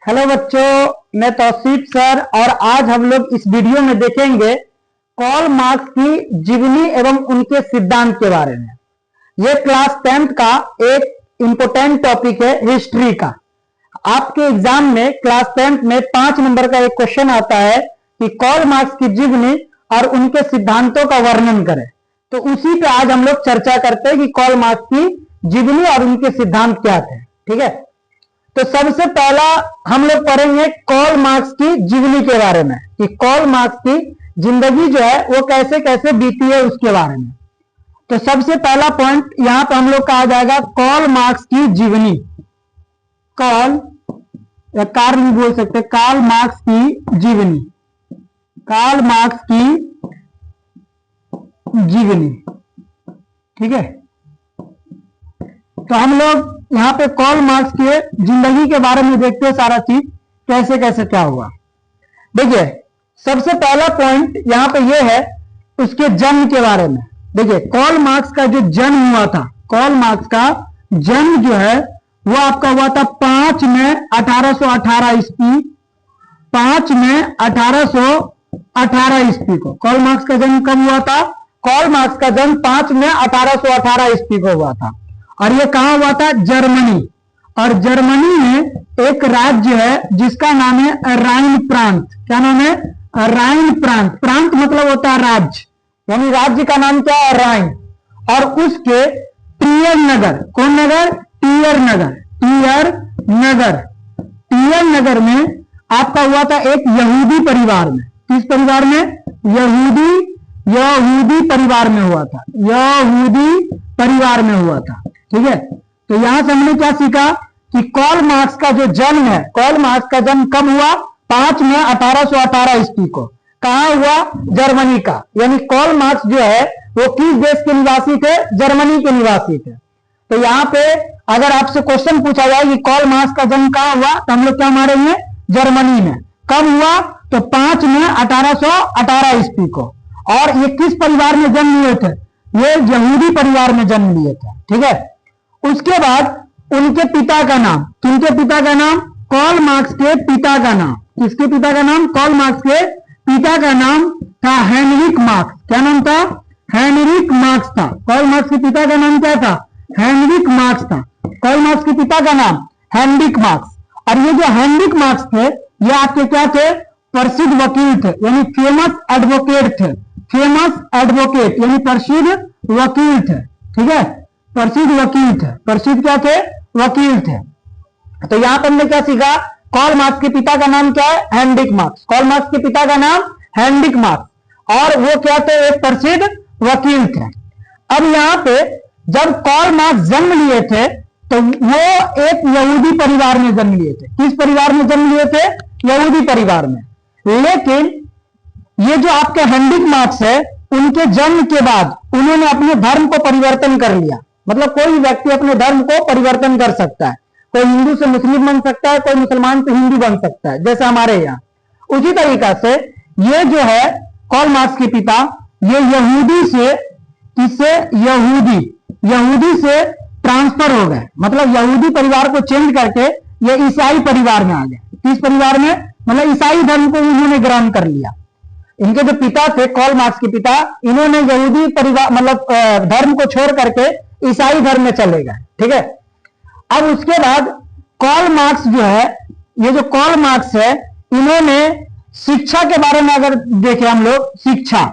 Hello बच्चों, मैं Tausif sir और आज हम लोग इस वीडियो में देखेंगे कार्ल मार्क्स की जीवनी एवं उनके सिद्धांत के बारे में। यह क्लास 10th का एक इंपोर्टेंट टॉपिक है हिस्ट्री का। आपके एग्जाम में क्लास 10th में 5 नंबर का एक क्वेश्चन आता है कि कार्ल मार्क्स की जीवनी और उनके सिद्धांतों का वर्णन करें। तो उसी पे आज हम लोग चर्चा करते हैं कि कार्ल मार्क्स की जीवनी और उनके सिद्धांत क्या थे। ठीक है, तो सबसे पहला हम लोग पढ़ेंगे कार्ल मार्क्स की जीवनी के बारे में कि कार्ल मार्क्स की जिंदगी जो है वो कैसे कैसे बीती है उसके बारे में। तो सबसे पहला पॉइंट यहां पर हम लोग का आ जाएगा कार्ल मार्क्स की जीवनी। कार्ल या कार्ल भी बोल सकते हैं, कार्ल मार्क्स की जीवनी, कार्ल मार्क्स की जीवनी। ठीक है, तो हम लोग यहां पे कार्ल मार्क्स के जिंदगी के बारे में देखते हैं, सारा चीज कैसे कैसे क्या हुआ। देखिए, सबसे पहला पॉइंट यहां पे ये है उसके जन्म के बारे में। देखिए, कार्ल मार्क्स का जो जन्म हुआ था, कार्ल मार्क्स का जन्म जो है वो आपका हुआ था 5 मई 1818 ईस्वी, 5 मई 1818 ईस्वी को कार्ल मार्क्स का जन्म कब हुआ था? कार्ल मार्क्स का जन्म 5 मई 1818 ईस्वी को हुआ था। और ये कहां हुआ था? जर्मनी। और जर्मनी में एक राज्य है जिसका नाम है राइन प्रांत। क्या नाम है? राइन प्रांत। प्रांत मतलब होता है राज्य, यानी राज्य का नाम क्या है? राइन। और उसके टियर नगर, कौन नगर? टियर नगर, टियर नगर, टियर नगर में आपका हुआ था एक यहूदी परिवार में। किस परिवार में? यहूदी परिवार में हुआ था, यहूदी परिवार में हुआ था। ठीक है, तो यहां से हमने क्या सीखा कि कार्ल मार्क्स का जो जन्म है, कार्ल मार्क्स का जन्म कब हुआ? 5 मई 1818 ईस्वी को। कहां हुआ? जर्मनी का। यानी कार्ल मार्क्स जो है वो किस देश के निवासी थे? जर्मनी के निवासी थे। तो यहाँ पे अगर आपसे क्वेश्चन पूछा जाए कि कार्ल मार्क्स का जन्म कहां हुआ, तो हम लोग क्या मारेंगे? जर्मनी में। कब हुआ? तो 5 मई 1818 ईस्वी को। और ये किस परिवार में जन्म लिए थे? ये यहूदी परिवार में जन्म लिए थे। ठीक है, उसके बाद उनके पिता का नाम, किनके पिता का नाम? कार्ल मार्क्स के पिता का नाम। किसके पिता का नाम? कार्ल मार्क्स के पिता का नाम था हेनरिक मार्क्स। क्या नाम था? हेनरिक मार्क्स था। कार्ल मार्क्स के पिता का नाम क्या था? हेनरिक मार्क्स था। कार्ल मार्क्स के पिता का नाम हेनरिक मार्क्स। और ये जो हेनरिक मार्क्स थे ये आपके क्या थे? प्रसिद्ध वकील थे, यानी फेमस एडवोकेट थे। फेमस एडवोकेट यानी प्रसिद्ध वकील थे। ठीक है, प्रसिद्ध वकील थे। प्रसिद्ध क्या थे? वकील थे। तो यहां पर हमने क्या सीखा? कार्ल मार्क्स के पिता का नाम क्या है? Heinrich marks. कार्ल मार्क्स के पिता का नाम हेनरिक मार्क्स, और वो क्या थे? एक प्रसिद्ध वकील थे। अब यहां पे जब कार्ल मार्क्स जन्म लिए थे तो वो एक यहूदी परिवार में जन्म लिए थे। किस परिवार में जन्म लिए थे? यहूदी परिवार में। लेकिन ये जो आपके हेनरिक मार्क्स है, उनके जन्म के बाद उन्होंने अपने धर्म को परिवर्तन कर लिया। मतलब कोई व्यक्ति अपने धर्म को परिवर्तन कर सकता है, कोई हिंदू से मुस्लिम बन सकता है, कोई मुसलमान से हिंदू बन सकता है, जैसे हमारे यहाँ। उसी तरीका से ये जो है कार्ल मार्क्स के पिता, ये यहूदी से, किससे? यहूदी से ट्रांसफर हो गए। मतलब यहूदी परिवार को चेंज करके ये ईसाई परिवार में आ गए। किस परिवार में? मतलब ईसाई धर्म को उन्होंने ग्रहण कर लिया। इनके जो पिता थे, कार्ल मार्क्स के पिता, इन्होंने यहूदी परिवार मतलब धर्म को छोड़ करके ईसाई धर्म में चले गए। ठीक है, अब उसके बाद कार्ल मार्क्स जो है, ये जो कार्ल मार्क्स है, इन्होंने शिक्षा के बारे में अगर देखें हम लोग, शिक्षा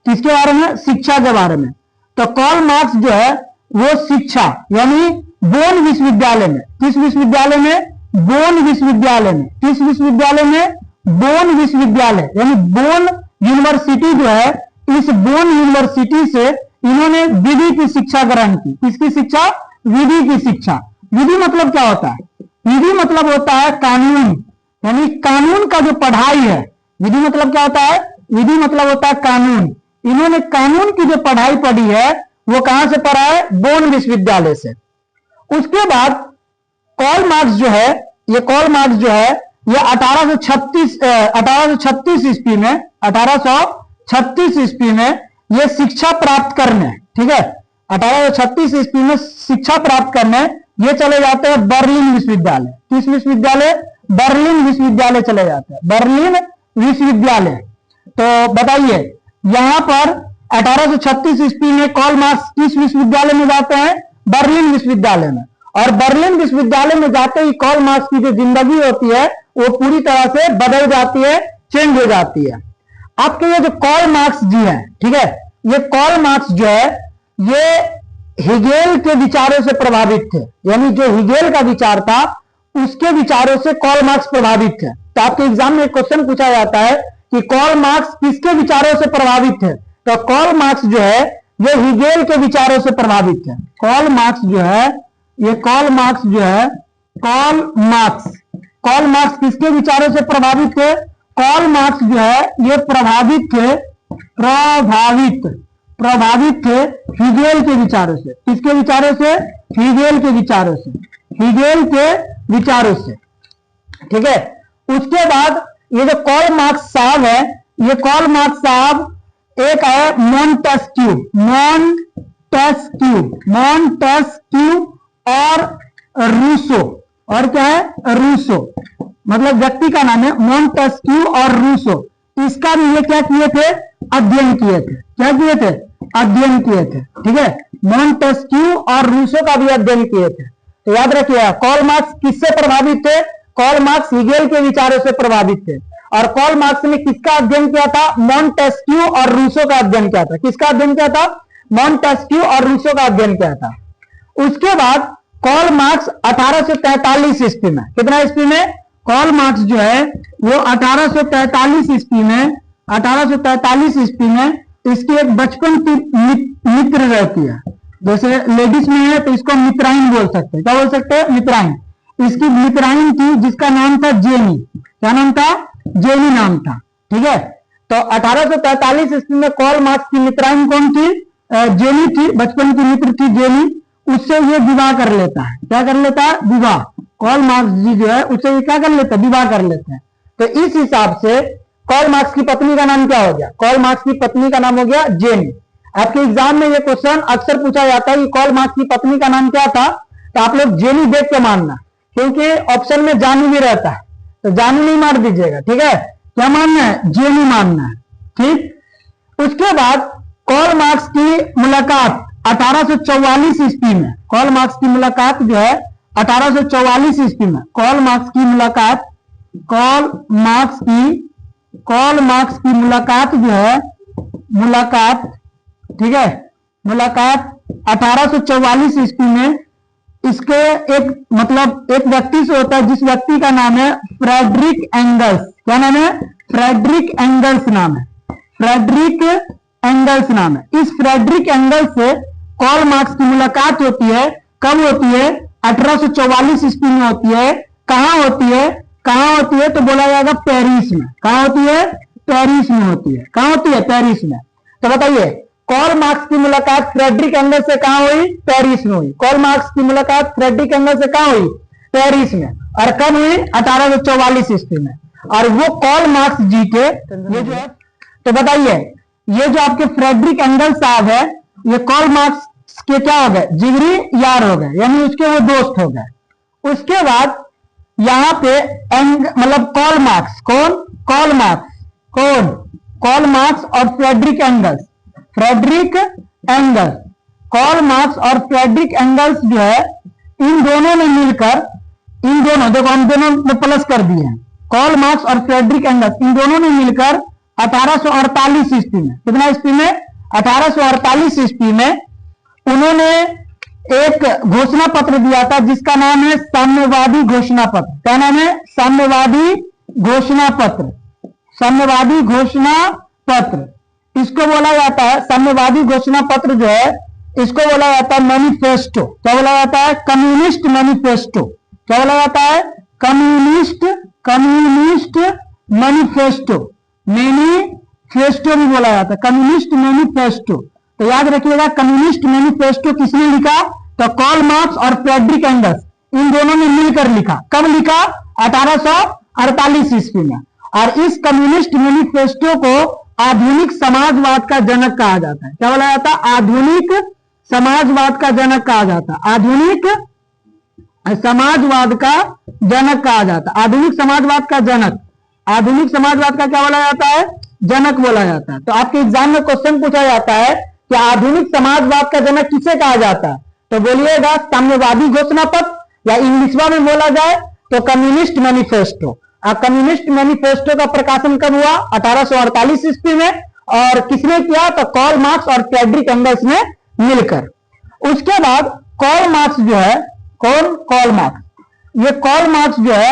किसके बारे में? शिक्षा के बारे में। तो कार्ल मार्क्स जो है वो शिक्षा यानी बोन विश्वविद्यालय में, किस विश्वविद्यालय में? बोन विश्वविद्यालय में। किस विश्वविद्यालय में? बोन विश्वविद्यालय यानी बोन यूनिवर्सिटी जो है, इस बोन यूनिवर्सिटी से इन्होंने विधि की शिक्षा ग्रहण की। किसकी शिक्षा? विधि की शिक्षा। विधि मतलब क्या होता है? विधि मतलब होता है कानून, यानी कानून का जो पढ़ाई है। विधि मतलब क्या होता है? विधि मतलब होता है कानून। इन्होंने कानून की जो पढ़ाई पढ़ी है वो कहां से पढ़ा है? बोन विश्वविद्यालय से। उसके बाद कार्ल मार्क्स जो है, ये कार्ल मार्क्स जो है ये 1836 ईस्वी में, 1836 ईस्वी में ये शिक्षा प्राप्त करने, ठीक है, 1836 ईस्वी में शिक्षा प्राप्त करने ये चले जाते हैं बर्लिन विश्वविद्यालय। किस विश्वविद्यालय? बर्लिन विश्वविद्यालय चले जाते हैं, बर्लिन विश्वविद्यालय। तो बताइए यहां पर 1836 ईस्वी में कार्ल मार्क्स किस विश्वविद्यालय में जाते हैं? बर्लिन विश्वविद्यालय में। और बर्लिन विश्वविद्यालय में जाते ही कार्ल मार्क्स की जो जिंदगी होती है वो पूरी तरह से बदल जाती है, चेंज हो जाती है। आपके ये जो कार्ल मार्क्स जी हैं, ठीक है, ये कार्ल मार्क्स जो है ये हेगेल के विचारों से प्रभावित थे, यानी जो हेगेल का विचार था उसके विचारों से कार्ल मार्क्स प्रभावित थे। तो आपके एग्जाम में एक क्वेश्चन पूछा जाता है कि कार्ल मार्क्स किसके विचारों से प्रभावित थे? तो कार्ल मार्क्स जो है ये हेगेल के विचारों से प्रभावित थे। कार्ल मार्क्स जो है ये कार्ल मार्क्स जो है कार्ल मार्क्स किसके विचारों से प्रभावित थे? कार्ल मार्क्स जो है ये प्रभावित थे हेगेल के विचारों से। किसके विचारों से? हेगेल के विचारों से, हेगेल के विचारों से, ठीक है। उसके बाद ये जो कार्ल मार्क्स साहब है, ये कार्ल मार्क्स साहब एक है मॉन्टेस्क्यू और रूसो। और क्या है? रूसो, मतलब व्यक्ति का नाम है मॉन्टेस्क्यू और रूसो। इसका भी ये क्या किए थे? अध्ययन किए थे। क्या किए थे? अध्ययन किए थे, ठीक है। मॉन्टेस्क्यू और रूसो का भी अध्ययन किए थे। तो याद रखिएगा कार्ल मार्क्स किससे प्रभावित थे? कार्ल मार्क्स हेगेल के विचारों से प्रभावित थे। और कार्ल मार्क्स ने किसका अध्ययन किया था? मॉन्टेस्क्यू और रूसो का अध्ययन किया था। किसका अध्ययन किया था? मॉन्टेस्क्यू और रूसो का अध्ययन किया था। उसके बाद कार्ल मार्क्स 1843 ईस्वी में, कितना ईस्वी में? कार्ल मार्क्स जो है वो 1843 ईस्वी में इसकी एक बचपन की मित्र रहती है। जैसे लेडीज में है तो इसको मित्राइन बोल सकते हैं। क्या बोल सकते हैं? मित्राइन। इसकी मित्राइन थी जिसका नाम था जेनी। क्या नाम था? जेनी नाम था, ठीक है। तो 1843 ईस्वी में कार्ल मार्क्स की मित्राइन कौन थी? जेनी थी, बचपन की मित्र थी जेनी। उससे ये विवाह कर लेता है। क्या कर लेता है? विवाह। कार्ल मार्क्स जी जो है उससे ये क्या कर लेते हैं? विवाह कर लेते हैं। तो इस हिसाब से कार्ल मार्क्स की पत्नी का नाम क्या हो गया? कार्ल मार्क्स की पत्नी का नाम हो गया जेनी। आपके एग्जाम में ये क्वेश्चन अक्सर पूछा जाता है कि कार्ल मार्क्स की पत्नी का नाम क्या था? तो आप लोग जेनी देख के मानना, क्योंकि ऑप्शन में जानू भी रहता है, तो जानू नहीं मार दीजिएगा, ठीक है। क्या मानना है? जेनी मानना है, ठीक। उसके बाद कार्ल मार्क्स की मुलाकात 1844 ईस्वी में, कार्ल मार्क्स की मुलाकात जो है 1844 ईस्वी में, कार्ल मार्क्स की मुलाकात जो है ठीक है, मुलाकात 1844 ईस्वी में इसके एक व्यक्ति से होता है जिस व्यक्ति का नाम है फ्रेडरिक एंगल्स। क्या नाम है? फ्रेडरिक एंगल्स नाम है। फ्रेडरिक एंगल्स नाम है। इस फ्रेडरिक एंगल्स से कार्ल मार्क्स की मुलाकात होती है। कब होती है? 1844 ईस्वी में होती है। कहां होती है? तो बोला जाएगा पेरिस में। कहां होती है? पेरिस में होती है। कहां होती है? पेरिस में। तो बताइए कार्ल मार्क्स की मुलाकात फ्रेडरिक एंगल्स से कहां हुई? पेरिस में हुई। कार्ल मार्क्स की मुलाकात फ्रेडरिक एंगल्स से कहां हुई? पेरिस में। और कब हुई? 1844 ईस्वी में। और वो कार्ल मार्क्स जी के ये जो है, तो बताइए ये जो आपके फ्रेडरिक एंगल्स साहब है ये कार्ल मार्क्स के क्या हो गए? जिगरी यार हो गए, यानी उसके वो दोस्त हो गए। उसके बाद यहां पे मतलब कार्ल मार्क्स, कार्ल मार्क्स और फ्रेडरिक एंगल्स, कार्ल मार्क्स और फ्रेडरिक एंगल्स जो है इन दोनों ने मिलकर, देखो हम दोनों में प्लस कर दिए हैं, कार्ल मार्क्स और फ्रेडरिक एंगल्स इन दोनों ने मिलकर 1848 ईस्वी में, कितना ईस्वी में? 1848 ईस्वी में उन्होंने एक घोषणा पत्र दिया था जिसका नाम है साम्यवादी घोषणा पत्र। क्या नाम है? साम्यवादी घोषणा पत्र। इसको बोला जाता है, साम्यवादी घोषणा पत्र जो है इसको बोला जाता है मैनिफेस्टो। क्या बोला जाता है? Communist manifesto. क्या बोला जाता है? कम्युनिस्ट मैनिफेस्टो भी बोला जाता है, कम्युनिस्ट मैनिफेस्टो। तो याद रखिएगा कम्युनिस्ट मैनिफेस्टो किसने लिखा? तो कार्ल मार्क्स और फ्रेडरिक एंगल्स इन दोनों ने मिलकर लिखा। कब लिखा? 1848 ईस्वी में। और इस कम्युनिस्ट मैनिफेस्टो को आधुनिक समाजवाद का जनक कहा जाता है। क्या बोला जाता है? आधुनिक समाजवाद का जनक कहा जाता है। समाजवाद का जनक कहा जाता है। आधुनिक समाजवाद का जनक, आधुनिक समाजवाद का क्या बोला जाता है? जनक बोला जाता है। तो आपके एग्जाम में क्वेश्चन पूछा जाता है कि आधुनिक समाजवाद का जनक किसे कहा जाता है, तो बोलिएगा साम्यवादी घोषणा पत्र, या इंग्लिशवा में बोला जाए तो कम्युनिस्ट मैनिफेस्टो। कम्युनिस्ट मैनिफेस्टो का प्रकाशन कब हुआ? 1848 ईस्वी में। और किसने किया? तो कार्ल मार्क्स और फ्रेडरिक एंगल्स ने मिलकर। उसके बाद कार्ल मार्क्स जो है, कौन? Karl Marx. ये कार्ल मार्क्स जो है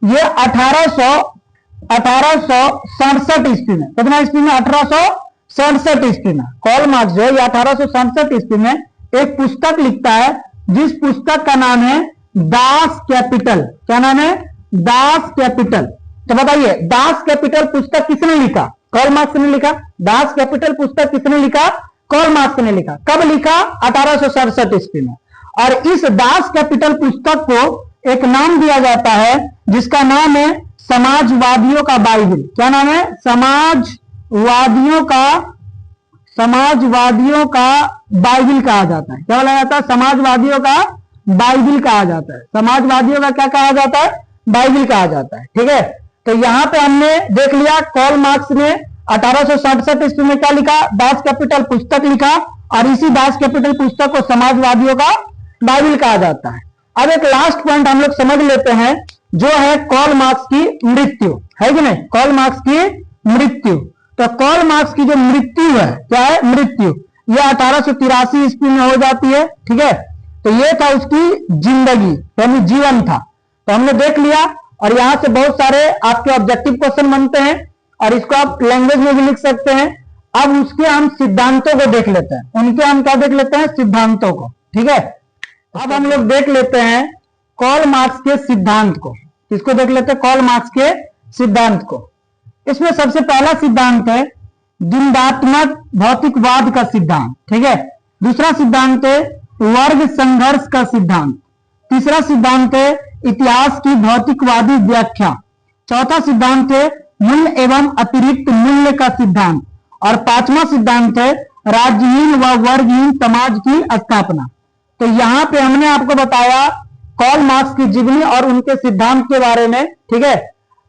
ये 1867 ईस्वी में, कितना ईस्वी में? 1867 ईस्वी में कार्ल मार्क्स जो है ये 1867 ईस्वी में एक पुस्तक लिखता है, जिस पुस्तक का नाम है दास कैपिटल। क्या नाम है? Das Kapital. तो बताइए दास कैपिटल पुस्तक किसने लिखा? कार्ल मार्क्स ने लिखा। दास कैपिटल पुस्तक किसने लिखा? कार्ल मार्क्स ने लिखा। कब लिखा? 1867 ईस्वी में। और इस दास कैपिटल पुस्तक को एक नाम दिया जाता है जिसका नाम है समाजवादियों का बाइबिल। क्या नाम है? समाजवादियों का बाइबिल कहा जाता है। क्या बोला जाता है? समाजवादियों का बाइबिल कहा जाता है। समाजवादियों का क्या कहा जाता है? बाइबिल कहा जाता है। ठीक है, तो यहां पे हमने देख लिया कार्ल मार्क्स ने 1867 ईस्वी में क्या लिखा? दास कैपिटल पुस्तक लिखा, और इसी दास कैपिटल पुस्तक को समाजवादियों का बाइबिल कहा जाता है। अब एक लास्ट पॉइंट हम लोग समझ लेते हैं, जो है कार्ल मार्क्स की मृत्यु, है कि नहीं? कार्ल मार्क्स की मृत्यु। तो कार्ल मार्क्स की जो मृत्यु है, क्या है? मृत्यु, यह 1883 ईस्वी में हो जाती है। ठीक है, तो ये था उसकी जिंदगी, यानी जीवन था। तो हमने देख लिया, और यहां से बहुत सारे आपके ऑब्जेक्टिव क्वेश्चन बनते हैं, और इसको आप लैंग्वेज में भी लिख सकते हैं। अब उसके हम सिद्धांतों को देख लेते हैं, उनके हम क्या देख लेते हैं? सिद्धांतों को। ठीक है, अब हम लोग देख लेते हैं कार्ल मार्क्स के सिद्धांत को। इसको देख लेते हैं, कार्ल मार्क्स के सिद्धांत को। इसमें सबसे पहला सिद्धांत है द्वंद्वात्मक भौतिकवाद का सिद्धांत। ठीक है, दूसरा सिद्धांत है वर्ग संघर्ष का सिद्धांत। तीसरा सिद्धांत है इतिहास की भौतिकवादी व्याख्या। चौथा सिद्धांत है मूल्य एवं अतिरिक्त मूल्य का सिद्धांत। और पांचवा सिद्धांत है राज्यहीन व वर्गहीन समाज की स्थापना। तो यहां पे हमने आपको बताया कार्ल मार्क्स की जीवनी और उनके सिद्धांत के बारे में। ठीक है,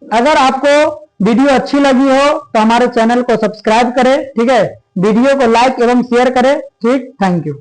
अगर आपको वीडियो अच्छी लगी हो तो हमारे चैनल को सब्सक्राइब करें। ठीक है, वीडियो को लाइक एवं शेयर करें। ठीक, थैंक यू।